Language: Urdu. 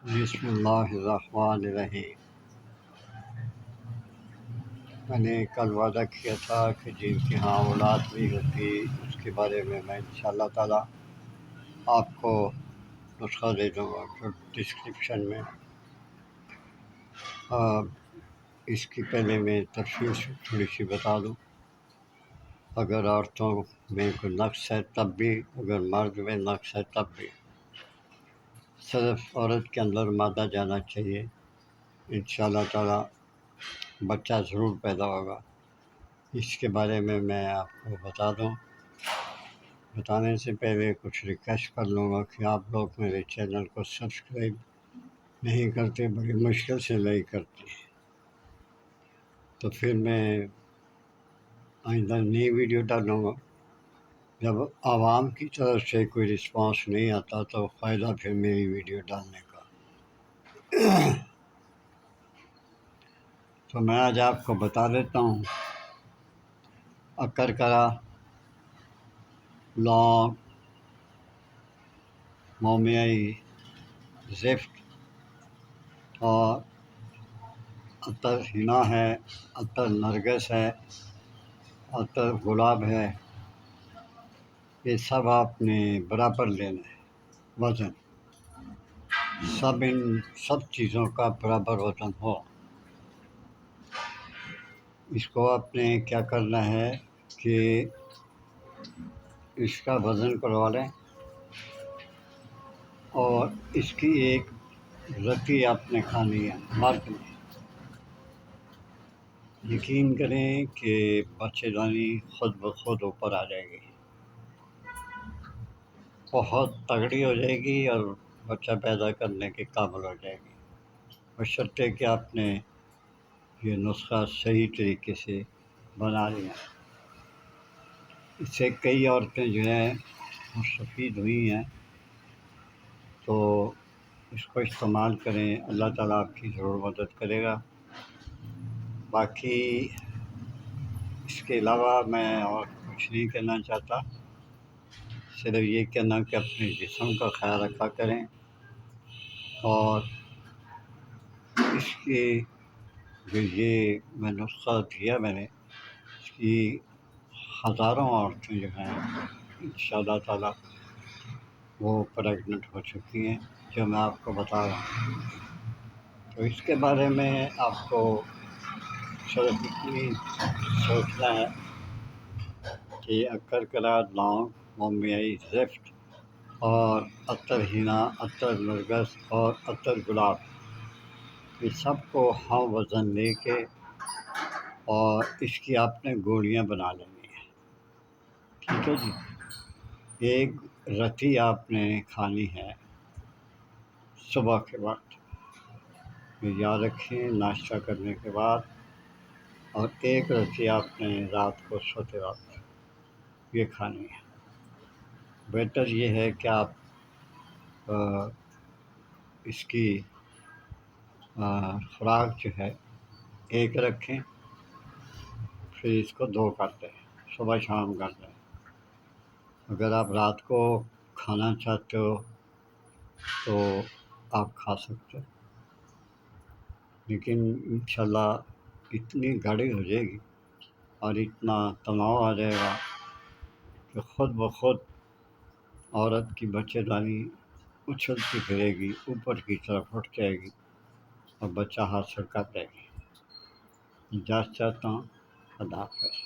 بسم اللہ الرحمن الرحیم۔ میں نے کل وعدہ کیا تھا کہ جن کی ہاں اولاد نہیں ہوتی اس کے بارے میں انشاءاللہ تعالیٰ آپ کو نسخہ دے دوں گا جو ڈسکرپشن میں اس کی پہلے میں تفصیل تھوڑی سی بتا دوں۔ اگر عورتوں میں کوئی نقص ہے تب بھی، اگر مرد میں نقص ہے تب بھی، صرف عورت کے اندر مادہ جانا چاہیے، انشاءاللہ تعالیٰ بچہ ضرور پیدا ہوگا۔ اس کے بارے میں آپ کو بتا دوں۔ بتانے سے پہلے کچھ ریکویسٹ کر لوں گا کہ آپ لوگ میرے چینل کو سبسکرائب نہیں کرتے، بڑی مشکل سے نہیں کرتے، تو پھر میں آئندہ نئی ویڈیو ڈالوں گا۔ جب عوام کی طرف سے کوئی رسپانس نہیں آتا تو فائدہ پھر میری ویڈیو ڈالنے کا۔ تو میں آج آپ کو بتا دیتا ہوں اکرکرا، لونگ، مومیائی، زفت اور عطر حنا ہے، عطر نرگس ہے، عطر گلاب ہے، یہ سب آپ نے برابر لینا ہے۔ وزن سب چیزوں کا برابر وزن ہو۔ اس کو آپ نے کیا کرنا ہے کہ اس کا وزن کروا لیں اور اس کی ایک رتی آپ نے کھانی ہے مرد میں۔ یقین کریں کہ بچے دانی خود بخود اوپر آ جائے گی، بہت تگڑی ہو جائے گی اور بچہ پیدا کرنے کے قابل ہو جائے گی، بشرطے کہ آپ نے یہ نسخہ صحیح طریقے سے بنا لیا۔ اس سے کئی عورتیں جو ہیں مستفید ہوئی ہیں، تو اس کو استعمال کریں، اللہ تعالیٰ آپ کی ضرور مدد کرے گا۔ باقی اس کے علاوہ میں اور کچھ نہیں کہنا چاہتا، صرف یہ کہنا کہ اپنے جسم کا خیال رکھا کریں، اور اس کی جو یہ میں نسخہ دیا میں نے، اس کی ہزاروں عورتیں جو ہیں انشاءاللہ تعالیٰ وہ پریگننٹ ہو چکی ہیں، جو میں آپ کو بتا رہا ہوں۔ تو اس کے بارے میں آپ کو صرف اتنی سوچنا ہے کہ اکرکرا، لونگ، مومیائی، زفت اور عطر حنا، عطر نرگس اور عطر گلاب، یہ سب کو ہم وزن لے کے اور اس کی آپ نے گولیاں بنا لینی ہیں، ٹھیک ہے جی۔ ایک رتی آپ نے کھانی ہے صبح کے وقت، یہ یاد رکھیں ناشتہ کرنے کے بعد، اور ایک رتی آپ نے رات کو سوتے وقت یہ کھانی ہے۔ بہتر یہ ہے کہ آپ اس کی خوراک جو ہے ایک رکھیں، پھر اس کو دو کر دیں، صبح شام کر دیں۔ اگر آپ رات کو کھانا چاہتے ہو تو آپ کھا سکتے ہو، لیکن انشاءاللہ اتنی گاڑی ہو جائے گی اور اتنا تناؤ آ جائے گا کہ خود بخود عورت کی بچے دانی اچھلتی پھرے گی، اوپر کی طرف اٹھ جائے گی اور بچہ حاصل کر لے گی۔ اجازت چاہتا ہوں، اللہ حافظ۔